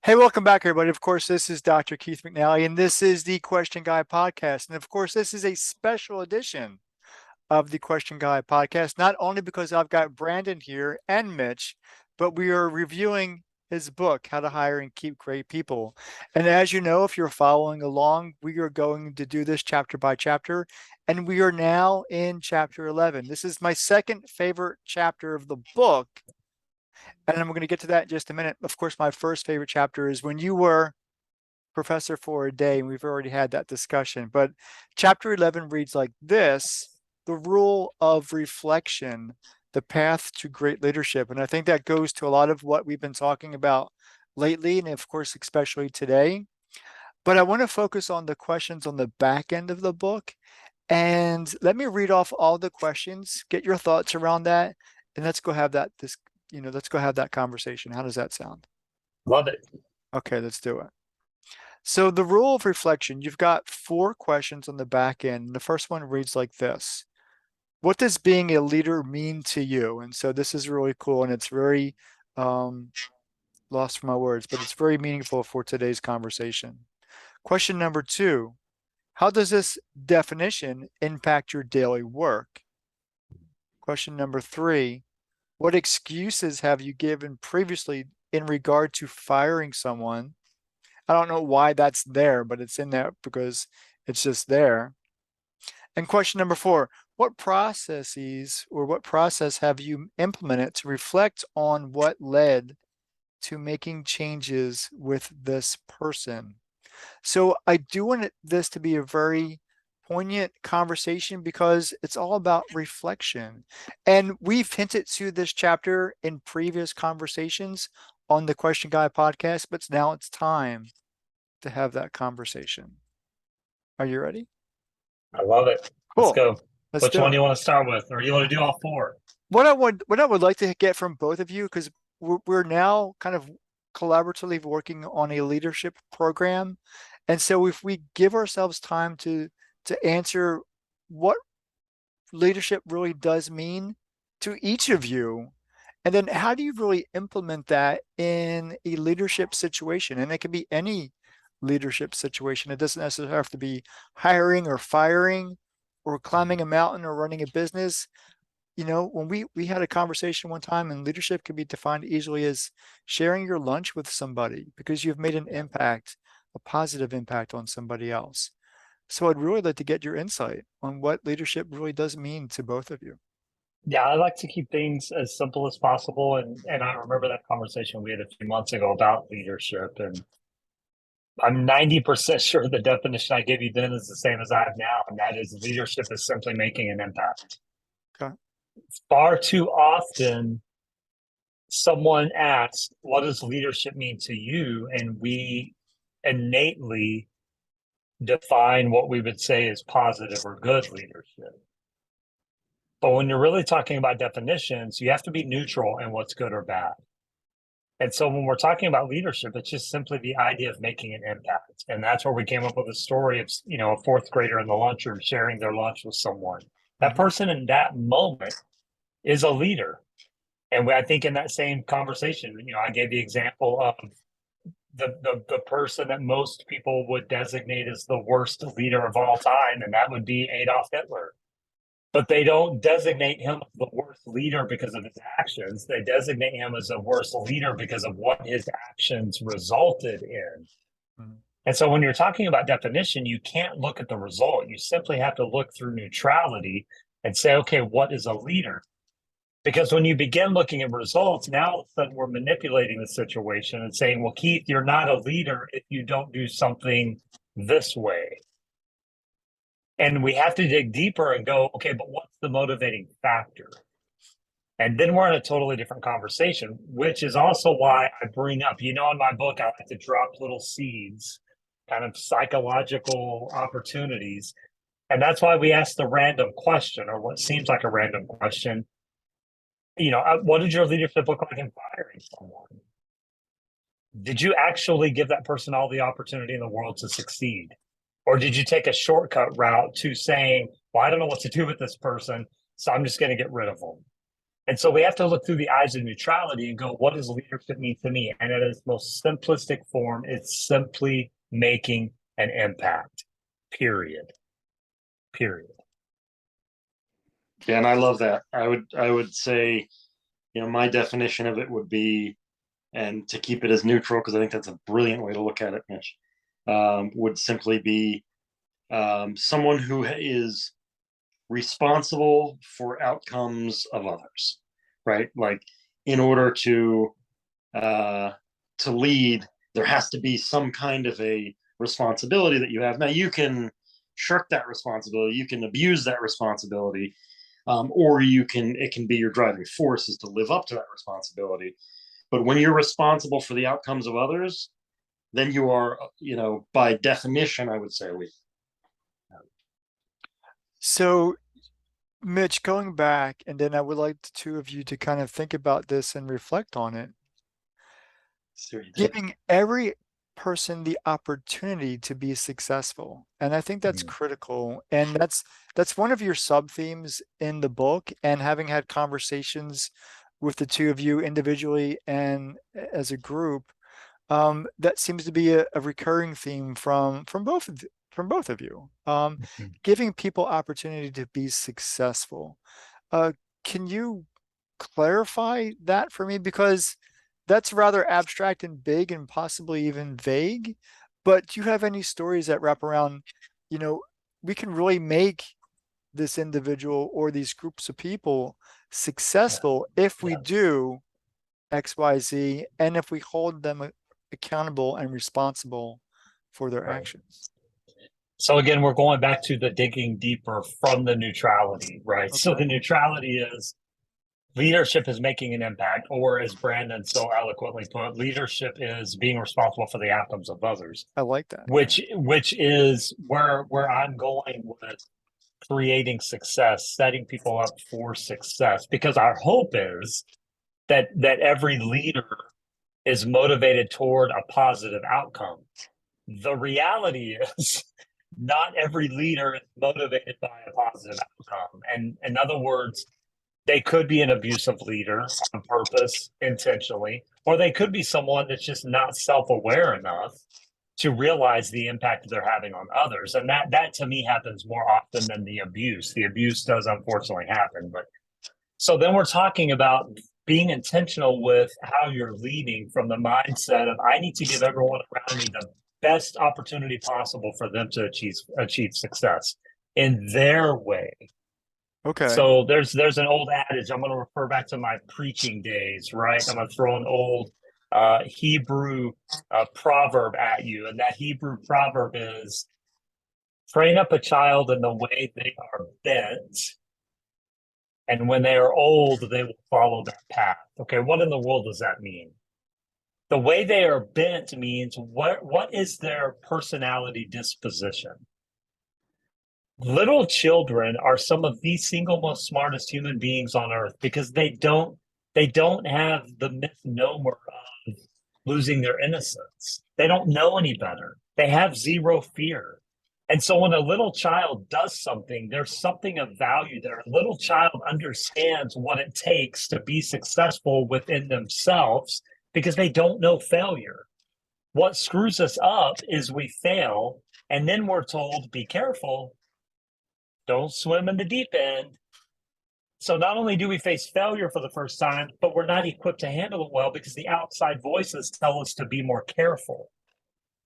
Hey, welcome back, everybody. Of course, this is Dr. Keith McNally, and this is the Question Guy podcast. And of course, this is a special edition of the Question Guy podcast, not only because I've got Brandon here and Mitch, but we are reviewing his book, How to Hire and Keep Great People. And as you know, if you're following along, we are going to do this chapter by chapter, and we are now in chapter 11. This is my second favorite chapter of the book. And I'm going to get to that in just a minute. Of course, my first favorite chapter is when you were professor for a day, and we've already had that discussion. But chapter 11 reads like this: the rule of reflection, the path to great leadership. And I think that goes to a lot of what we've been talking about lately, and of course, especially today. But I want to focus on the questions on the back end of the book. And let me read off all the questions, get your thoughts around that, and let's go have let's go have that conversation. How does that sound? Love it. Okay, let's do it. So the rule of reflection, you've got 4 questions on the back end. The first one reads like this: what does being a leader mean to you? And so this is really cool, and it's very lost for my words, but it's very meaningful for today's conversation. Question number 2: how does this definition impact your daily work? Question number 3: what excuses have you given previously in regard to firing someone? I don't know why that's there, but it's in there because it's just there. And question number 4: what processes or what process have you implemented to reflect on what led to making changes with this person? So I do want this to be a very poignant conversation because it's all about reflection. And we've hinted to this chapter in previous conversations on the Question Guy podcast, but now it's time to have that conversation. Are you ready? I love it. Let's Cool. go. Let's Which do one it. do you want to start with? Or you want to do all 4? What I would like to get from both of you, because we're now kind of collaboratively working on a leadership program. And so if we give ourselves time to answer what leadership really does mean to each of you, and then how do you really implement that in a leadership situation? And it can be any leadership situation. It doesn't necessarily have to be hiring or firing or climbing a mountain or running a business. You know, when we had a conversation one time, and leadership can be defined easily as sharing your lunch with somebody because you've made an impact, a positive impact on somebody else. So I'd really like to get your insight on what leadership really does mean to both of you. Yeah, I like to keep things as simple as possible. And I remember that conversation we had a few months ago about leadership. And I'm 90% sure the definition I gave you then is the same as I have now. And that is leadership is simply making an impact. Okay. Far too often, someone asks, what does leadership mean to you? And we innately define what we would say is positive or good leadership. But when you're really talking about definitions, you have to be neutral in what's good or bad. And so when we're talking about leadership, it's just simply the idea of making an impact. And that's where we came up with a story of, a 4th grader in the lunchroom sharing their lunch with someone. That Mhm. person in that moment is a leader. And I think in that same conversation, I gave the example of the person that most people would designate as the worst leader of all time, and that would be Adolf Hitler. But they don't designate him as the worst leader because of his actions. They designate him as a worst leader because of what his actions resulted in. Mhm. And so when you're talking about definition, you can't look at the result. You simply have to look through neutrality and say, okay, what is a leader? Because when you begin looking at results, now all of a sudden we're manipulating the situation and saying, well, Keith, you're not a leader if you don't do something this way. And we have to dig deeper and go, okay, but what's the motivating factor? And then we're in a totally different conversation, which is also why I bring up, in my book, I like to drop little seeds, kind of psychological opportunities. And that's why we ask the random question, or what seems like a random question. What did your leadership look like in firing someone? Did you actually give that person all the opportunity in the world to succeed? Or did you take a shortcut route to saying, well, I don't know what to do with this person, so I'm just going to get rid of them? And so we have to look through the eyes of neutrality and go, what does leadership mean to me? And at its most simplistic form, it's simply making an impact, period. Period. Yeah, and I love that. I would say, my definition of it would be, and to keep it as neutral, because I think that's a brilliant way to look at it, Mitch, would simply be someone who is responsible for outcomes of others, right? Like, in order to lead, there has to be some kind of a responsibility that you have. Now, you can shirk that responsibility, you can abuse that responsibility, or it can be your driving force is to live up to that responsibility. But when you're responsible for the outcomes of others, then you are, by definition, I would say, a leader. So, Mitch, going back, and then I would like the two of you to kind of think about this and reflect on it. Giving every person the opportunity to be successful. And I think that's critical. And that's one of your sub themes in the book. And having had conversations with the two of you individually and as a group, that seems to be a recurring theme from both of you. Giving people opportunity to be successful. Can you clarify that for me? Because that's rather abstract and big and possibly even vague. But do you have any stories that wrap around, we can really make this individual or these groups of people successful if we do X, Y, Z, and if we hold them accountable and responsible for their actions? So again, we're going back to the digging deeper from the neutrality, right? So the neutrality is leadership is making an impact, or as Brandon so eloquently put, leadership is being responsible for the outcomes of others. I like that. Which is where I'm going with creating success, setting people up for success, because our hope is that every leader is motivated toward a positive outcome. The reality is not every leader is motivated by a positive outcome. And in other words, they could be an abusive leader on purpose, intentionally, or they could be someone that's just not self-aware enough to realize the impact they're having on others. And that to me happens more often than the abuse. The abuse does unfortunately happen. But so then we're talking about being intentional with how you're leading from the mindset of, I need to give everyone around me the best opportunity possible for them to achieve success in their way. Okay. So there's an old adage. I'm going to refer back to my preaching days, right? I'm going to throw an old Hebrew proverb at you, and that Hebrew proverb is, train up a child in the way they are bent, and when they are old, they will follow that path. Okay, what in the world does that mean? The way they are bent means what is their personality disposition? Little children are some of the single most smartest human beings on earth because they don't have the misnomer of losing their innocence. They don't know any better. They have zero fear. And so when a little child does something, there's something of value there. A little child understands what it takes to be successful within themselves because they don't know failure. What screws us up is we fail, and then we're told, be careful, don't swim in the deep end. So not only do we face failure for the first time, but we're not equipped to handle it well because the outside voices tell us to be more careful.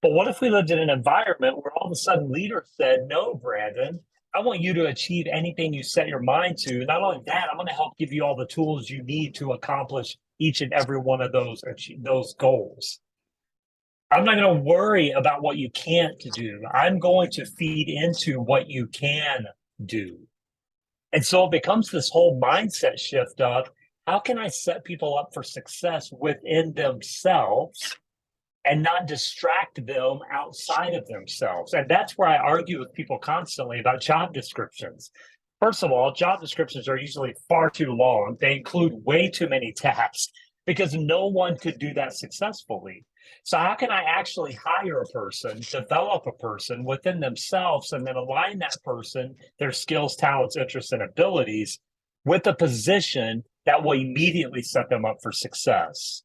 But what if we lived in an environment where all of a sudden leaders said, no, Brandon, I want you to achieve anything you set your mind to. Not only that, I'm going to help give you all the tools you need to accomplish each and every one of those goals. I'm not going to worry about what you can't do. I'm going to feed into what you can do. And so it becomes this whole mindset shift of, how can I set people up for success within themselves and not distract them outside of themselves? And that's where I argue with people constantly about job descriptions. First of all, job descriptions are usually far too long. They include way too many tasks because no one could do that successfully. So how can I actually hire a person, develop a person within themselves, and then align that person, their skills, talents, interests, and abilities with a position that will immediately set them up for success.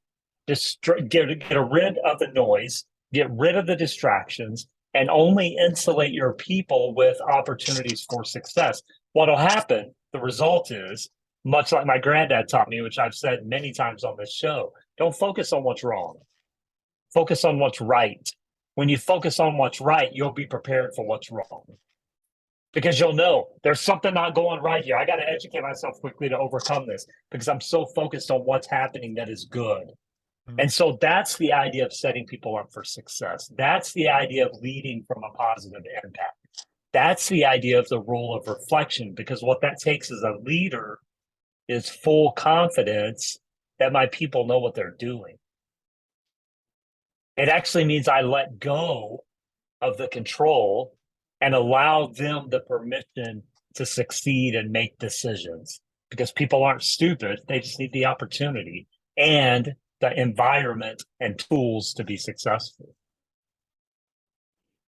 Just get rid of the noise, get rid of the distractions, and only insulate your people with opportunities for success. What'll happen, the result is, much like my granddad taught me, which I've said many times on this show, don't focus on what's wrong. Focus on what's right. When you focus on what's right, you'll be prepared for what's wrong. Because you'll know there's something not going right here. I got to educate myself quickly to overcome this because I'm so focused on what's happening that is good. Mhm. And so that's the idea of setting people up for success. That's the idea of leading from a positive impact. That's the idea of the role of reflection, because what that takes as a leader is full confidence that my people know what they're doing. It actually means I let go of the control and allow them the permission to succeed and make decisions, because people aren't stupid. They just need the opportunity and the environment and tools to be successful.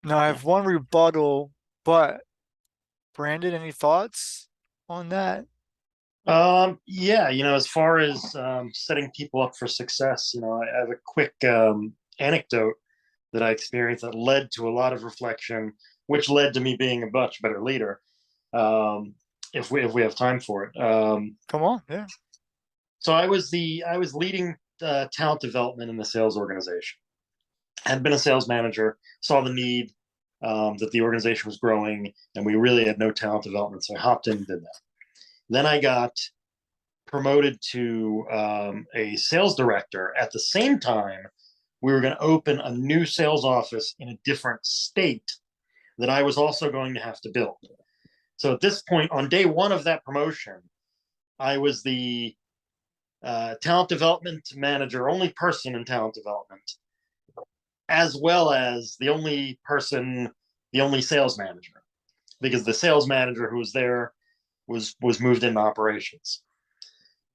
Now I have one rebuttal, but Brandon, any thoughts on that? Yeah, as far as setting people up for success, I have a quick anecdote that I experienced that led to a lot of reflection, which led to me being a much better leader. If we have time for it. Come on, yeah. So I was leading talent development in the sales organization. Had been a sales manager, saw the need that the organization was growing, and we really had no talent development. So I hopped in and did that. Then I got promoted to a sales director. At the same time, we were going to open a new sales office in a different state that I was also going to have to build. So at this point, on day one of that promotion, I was the talent development manager, only person in talent development, as well as the only sales manager, because the sales manager who was there was moved into operations.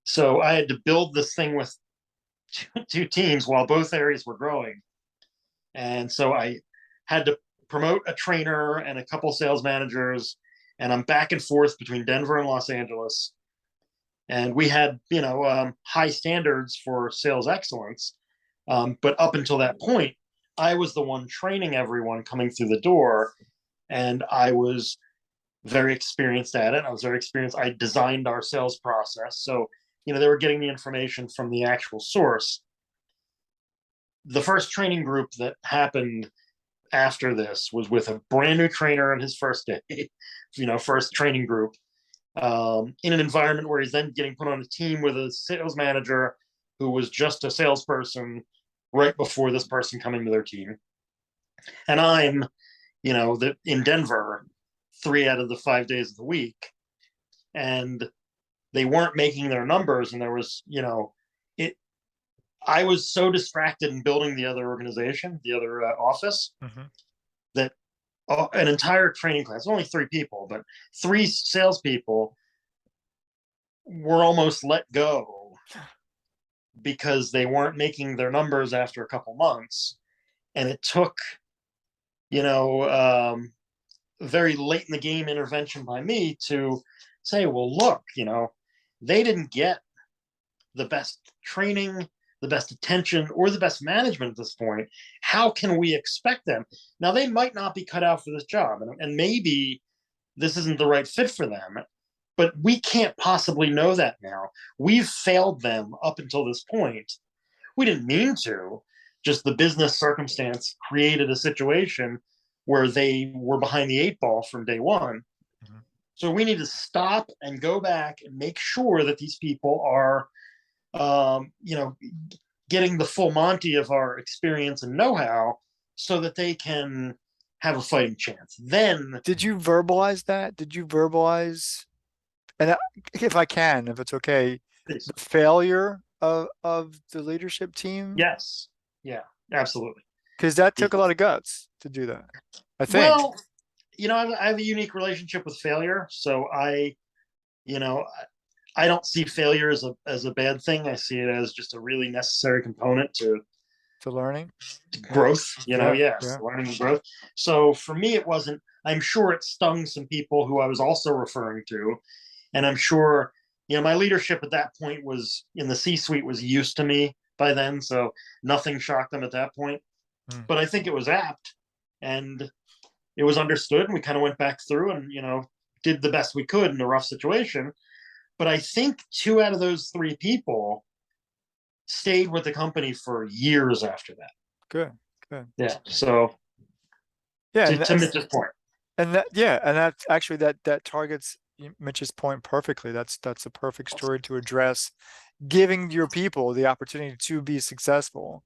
So I had to build this thing with two teams while both areas were growing. And so I had to promote a trainer and a couple sales managers, and I'm back and forth between Denver and Los Angeles. And we had, high standards for sales excellence. But up until that point, I was the one training everyone coming through the door, and I was very experienced at it. I was very experienced. I designed our sales process. So, they were getting the information from the actual source. The first training group that happened after this was with a brand new trainer on his first day, first training group, in an environment where he's then getting put on a team with a sales manager who was just a salesperson right before this person coming to their team. And I'm, in Denver 3 out of the 5 days of the week, and they weren't making their numbers. And there was, I was so distracted in building the other organization, the other office, that an entire training class, only 3 people, but 3 salespeople were almost let go because they weren't making their numbers after a couple months. And it took, very late in the game intervention by me to say, well, look, they didn't get the best training, the best attention, or the best management at this point. How can we expect them? Now, they might not be cut out for this job, and maybe this isn't the right fit for them, but we can't possibly know that now. We've failed them up until this point. We didn't mean to, just the business circumstance created a situation where they were behind the 8 ball from day one. So we need to stop and go back and make sure that these people are, getting the full Monty of our experience and know-how so that they can have a fighting chance. Then, Did you verbalize that? Did you verbalize, and if I can, if it's okay, the failure of the leadership team? yes, yeah, absolutely. Because that took a lot of guts to do that, I think. Well, I have a unique relationship with failure, so I don't see failure as a bad thing. I see it as just a really necessary component to learning, growth. Yeah. Learning and growth. So for me, it wasn't. I'm sure it stung some people who I was also referring to, and I'm sure my leadership at that point was in the C-suite was used to me by then, so nothing shocked them at that point. But I think it was apt, and it was understood, and we kind of went back through and did the best we could in a rough situation. But I think 2 out of those 3 people stayed with the company for years after that. Good. Yeah. So Yeah. to Mitch's point. And that's actually that targets Mitch's point perfectly. That's a perfect story to address giving your people the opportunity to be successful.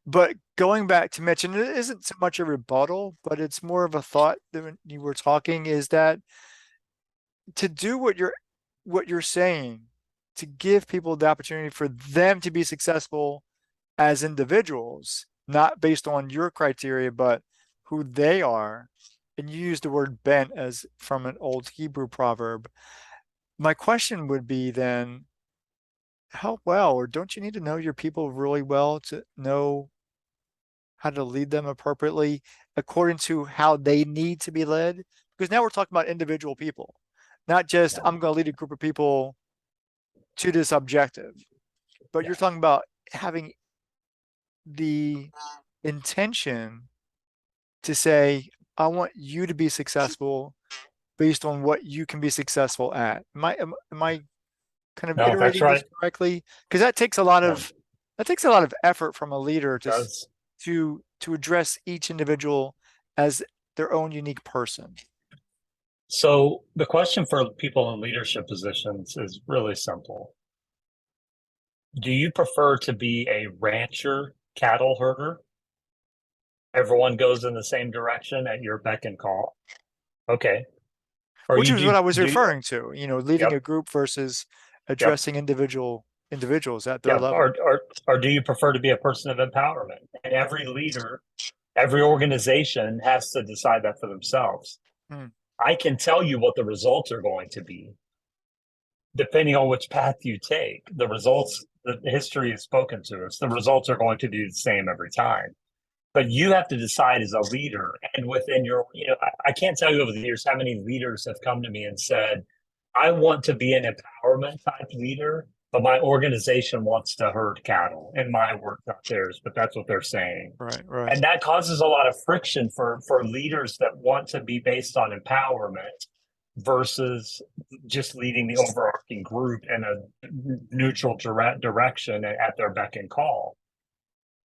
But going back to Mitch, and it isn't so much a rebuttal, but it's more of a thought that when you were talking, is that to do what you're saying, to give people the opportunity for them to be successful as individuals, not based on your criteria, but who they are. And you use the word bent as from an old Hebrew proverb. My question would be then, how well, or don't you need to know your people really well to know how to lead them appropriately according to how they need to be led? Because now we're talking about individual people, not just I'm going to lead a group of people to this objective, but you're talking about having the intention to say, I want you to be successful based on what you can be successful at. Am I kind of No, that's iterating this right. correctly? Because that takes a lot Yeah, of effort from a leader it does. to address each individual as their own unique person. So the question for people in leadership positions is really simple. Do you prefer to be a rancher cattle herder? Everyone goes in the same direction at your beck and call. Okay. Or Which you is what I was do referring to, leading yep, a group versus yep, addressing individuals at their yep. level. Or do you prefer to be a person of empowerment? And every leader, every organization has to decide that for themselves. Hmm. I can tell you what the results are going to be. Depending on which path you take, the results, the history has spoken to us. The results are going to be the same every time. But you have to decide as a leader, and within your, I can't tell you over the years how many leaders have come to me and said, I want to be an empowerment type leader, but my organization wants to herd cattle and my work, not theirs, but that's what they're saying. Right. And that causes a lot of friction for leaders that want to be based on empowerment versus just leading the overarching group in a neutral direction at their beck and call.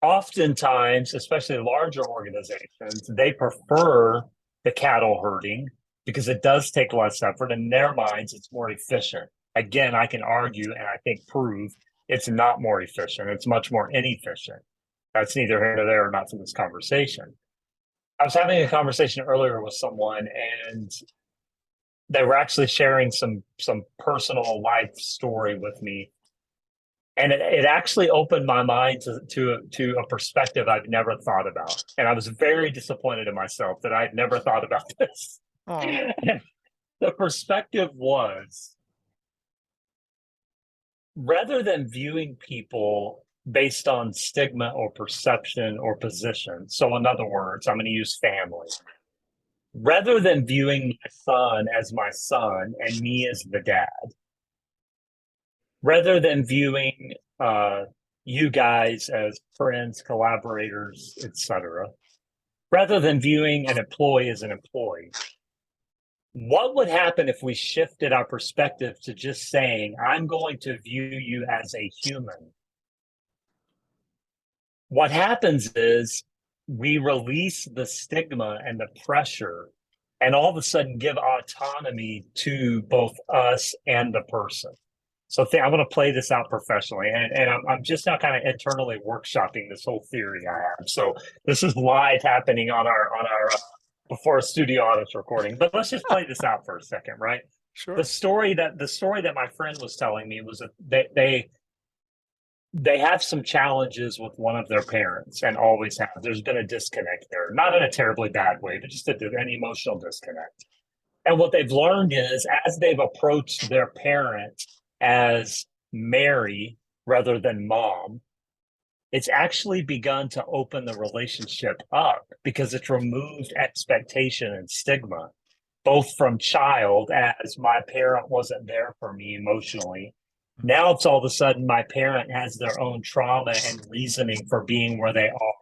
Oftentimes, especially larger organizations, they prefer the cattle herding because it does take less effort. In their minds, it's more efficient. Again, I can argue and I think prove it's not more efficient. It's much more inefficient. That's neither here nor there, or not for this conversation. I was having a conversation earlier with someone, and they were actually sharing some personal life story with me, and it actually opened my mind to a perspective I've never thought about, and I was very disappointed in myself that I'd never thought about this. Oh, The perspective was, rather than viewing people based on stigma or perception or position, so in other words, I'm going to use family. Rather than viewing my son as my son and me as the dad, rather than viewing you guys as friends, collaborators, etc., rather than viewing an employee as an employee, what would happen if we shifted our perspective to just saying, I'm going to view you as a human? What happens is we release the stigma and the pressure, and all of a sudden give autonomy to both us and the person. So I'm going to play this out professionally, and I'm just now kind of internally workshopping this whole theory I have. So this is live happening on our before a studio audience recording. But let's just play this out for a second, right? sure. The story that my friend was telling me was that they have some challenges with one of their parents, and always have. There's been a disconnect there, not in a terribly bad way, but just an emotional disconnect. And what they've learned is, as they've approached their parent as Mary rather than mom, it's actually begun to open the relationship up because it's removed expectation and stigma. both from child, as my parent wasn't there for me emotionally. Now it's all of a sudden my parent has their own trauma and reasoning for being where they are.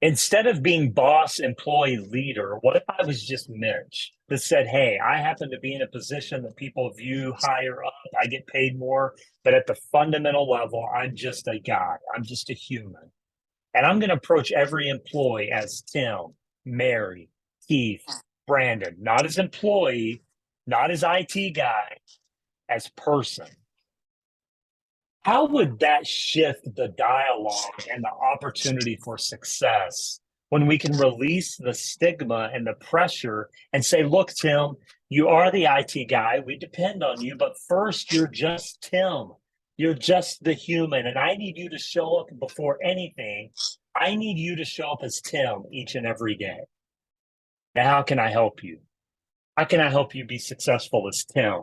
Instead of being boss, employee, leader, what if I was just Mitch that said, hey, I happen to be in a position that people view higher up. I get paid more, but at the fundamental level, I'm just a guy. I'm just a human. And I'm going to approach every employee as Tim, Mary, Keith, Brandon, not as employee, not as IT guy, as person. How would that shift the dialogue and the opportunity for success when we can release the stigma and the pressure and say, look, Tim, you are the IT guy. We depend on you. But first, you're just Tim. You're just the human. And I need you to show up before anything. I need you to show up as Tim each and every day. Now, how can I help you? How can I help you be successful as Tim?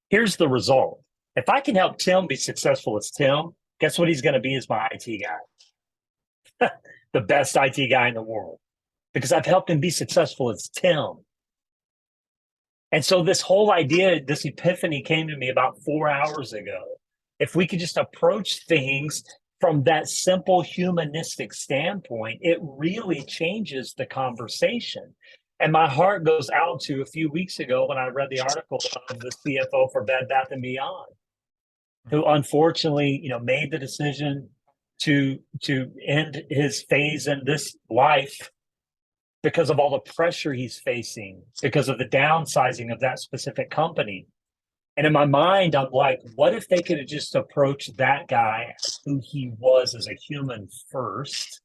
Here's the result. If I can help Tim be successful as Tim, guess what he's going to be as my IT guy? The best IT guy in the world, because I've helped him be successful as Tim. And so this whole idea, this epiphany came to me about 4 hours ago. If we could just approach things from that simple humanistic standpoint, it really changes the conversation. And my heart goes out to a few weeks ago when I read the article of the CFO for Bed Bath & Beyond, who unfortunately, made the decision to end his phase in this life because of all the pressure he's facing, because of the downsizing of that specific company. And in my mind, I'm like, what if they could have just approached that guy as who he was as a human first,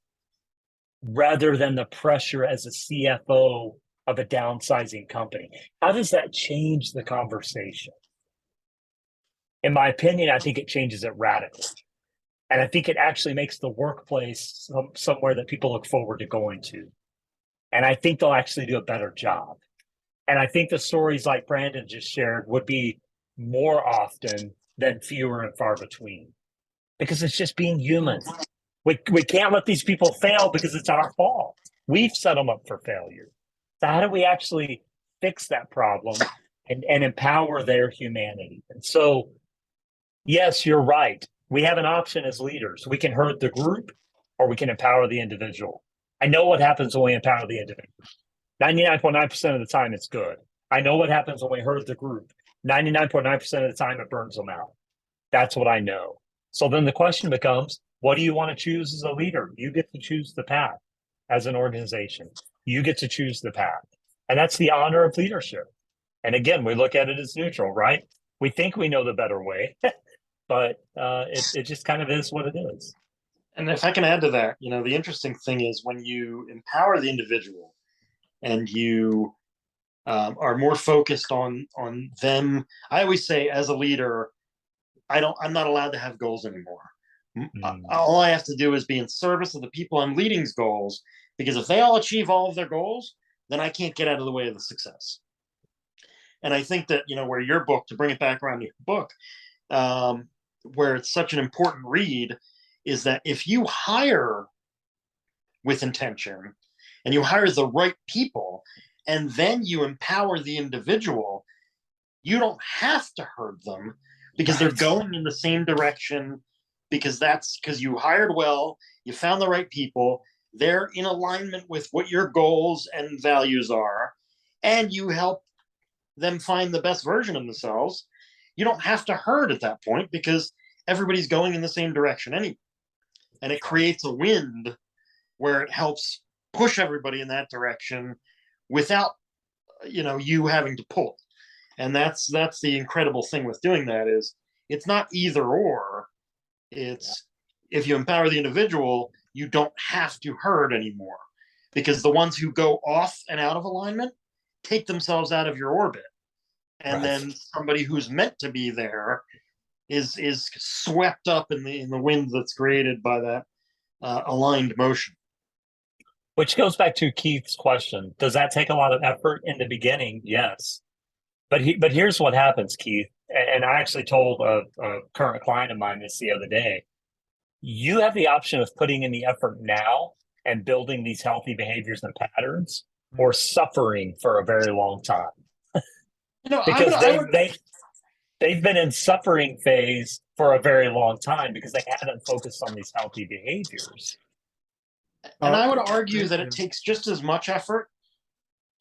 rather than the pressure as a CFO of a downsizing company? How does that change the conversation? In my opinion, I think it changes it radically. And I think it actually makes the workplace somewhere that people look forward to going to. And I think they'll actually do a better job. And I think the stories like Brandon just shared would be more often than fewer and far between, because it's just being human. We can't let these people fail because it's our fault. We've set them up for failure. So how do we actually fix that problem and empower their humanity? And so, yes, you're right. We have an option as leaders. We can hurt the group or we can empower the individual. I know what happens when we empower the individual. 99.9% of the time, it's good. I know what happens when we hurt the group. 99.9% of the time, it burns them out. That's what I know. So then the question becomes, what do you want to choose as a leader? You get to choose the path as an organization. You get to choose the path. And that's the honor of leadership. And again, we look at it as neutral, right? We think we know the better way, but it just kind of is what it is. And if I can add to that, the interesting thing is when you empower the individual and you are more focused on them. I always say, as a leader, I'm not allowed to have goals anymore. All I have to do is be in service of the people I'm leading's goals, because if they all achieve all of their goals, then I can't get out of the way of the success. And I think that, where your book, to bring it back around to your book, where it's such an important read, is that if you hire with intention and you hire the right people, and then you empower the individual, you don't have to hurt them, because they're going in the same direction, because you hired well, you found the right people, they're in alignment with what your goals and values are, and you help them find the best version of themselves. You don't have to hurt at that point, because everybody's going in the same direction anyway. And it creates a wind where it helps push everybody in that direction without you having to pull. And that's the incredible thing with doing that, is it's not either or. It's, if you empower the individual, you don't have to hurt anymore, because the ones who go off and out of alignment take themselves out of your orbit, and then somebody who's meant to be there is swept up in the wind that's created by that aligned motion. Which goes back to Keith's question. Does that take a lot of effort in the beginning? Yes. But here's what happens, Keith. And I actually told a current client of mine this the other day. You have the option of putting in the effort now and building these healthy behaviors and patterns, or suffering for a very long time. You know, Because they've been in suffering phase for a very long time because they haven't focused on these healthy behaviors. and I would Thank argue that it you. takes just as much effort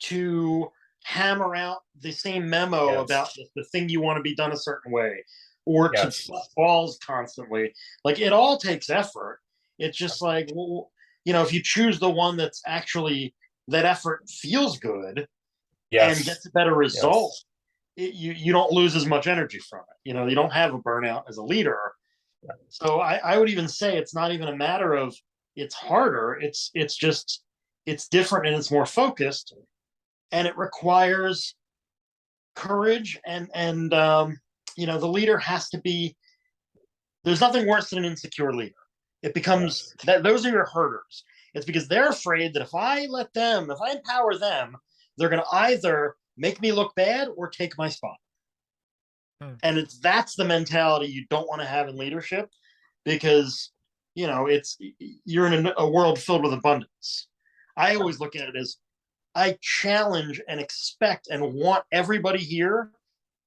to hammer out the same memo Yes. about the thing you want to be done a certain way, or to Yes. flip balls constantly. Like, it all takes effort. It's just like, well, you know, if you choose the one that's actually, that effort feels good and Yes. gets a better result, you don't lose as much energy from it. You know, you don't have a burnout as a leader. So I would even say it's not even a matter of it's harder. It's just, it's different and it's more focused, and it requires courage, and you know, the leader has to be, there's nothing worse than an insecure leader. It becomes that those are your herders. It's because they're afraid that if I empower them, they're going to either make me look bad or take my spot. And that's the mentality you don't want to have in leadership, because, you know, you're in a world filled with abundance. I always look at it as, I challenge and expect and want everybody here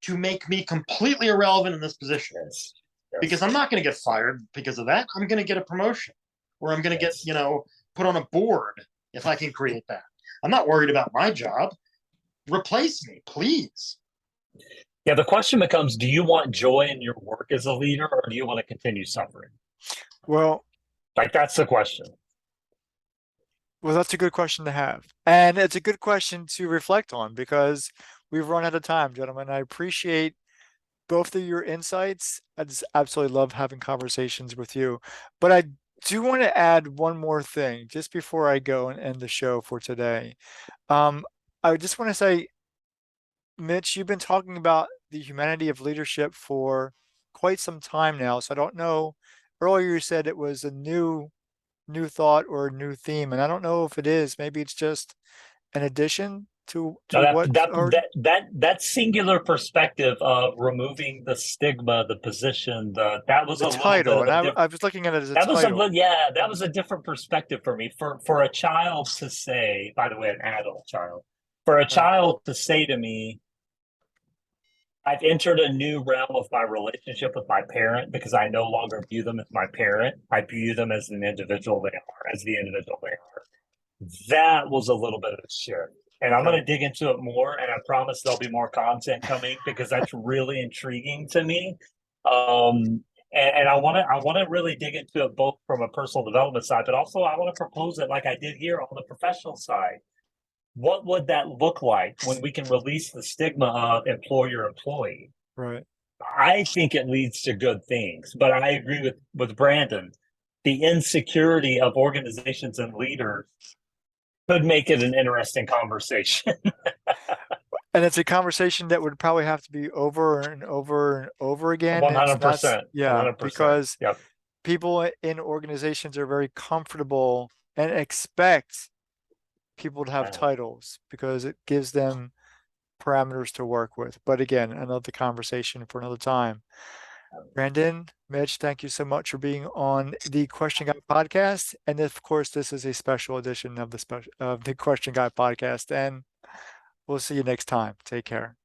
to make me completely irrelevant in this position. Yes. Because I'm not going to get fired because of that. I'm going to get a promotion, or I'm going to get, you know, put on a board if I can create that. I'm not worried about my job. Replace me, please. Yeah, the question becomes, do you want joy in your work as a leader, or do you want to continue suffering? Well, Like, that's the question. Well, that's a good question to have. And it's a good question to reflect on, because we've run out of time, gentlemen. I appreciate both of your insights. I just absolutely love having conversations with you. But I do want to add one more thing just before I go and end the show for today. Um, I just want to say, Mitch, you've been talking about the humanity of leadership for quite some time now. So I don't know. Earlier you said it was a new thought or a new theme, and I don't know if it is. Maybe it's just an addition to No, what already. that singular perspective of removing the stigma, the position, that was The a little bit title, of and a I was looking at it as a that was a title. that was a different perspective for me. For a child to say, by the way, an adult child, for a Right. child to say to me, I've entered a new realm of my relationship with my parent because I no longer view them as my parent. I view them as an individual they are, as the individual they are. That was a little bit of a shift. And I'm going to dig into it more, and I promise there'll be more content coming because that's really intriguing to me. And I want to really dig into it both from a personal development side, but also I want to propose it like I did here on the professional side. What would that look like when we can release the stigma of employer-employee? Right. I think it leads to good things, but I agree with Brandon. The insecurity of organizations and leaders could make it an interesting conversation. And it's a conversation that would probably have to be over and over and over again. One And so hundred that's, percent, yeah, 100%. because Yep. people in organizations are very comfortable and expect people to have titles because it gives them parameters to work with. But again, another conversation for another time. Brandon, Mitch, thank you so much for being on the Question Guy podcast. And of course, this is a special edition of the Question Guy podcast. And we'll see you next time. Take care.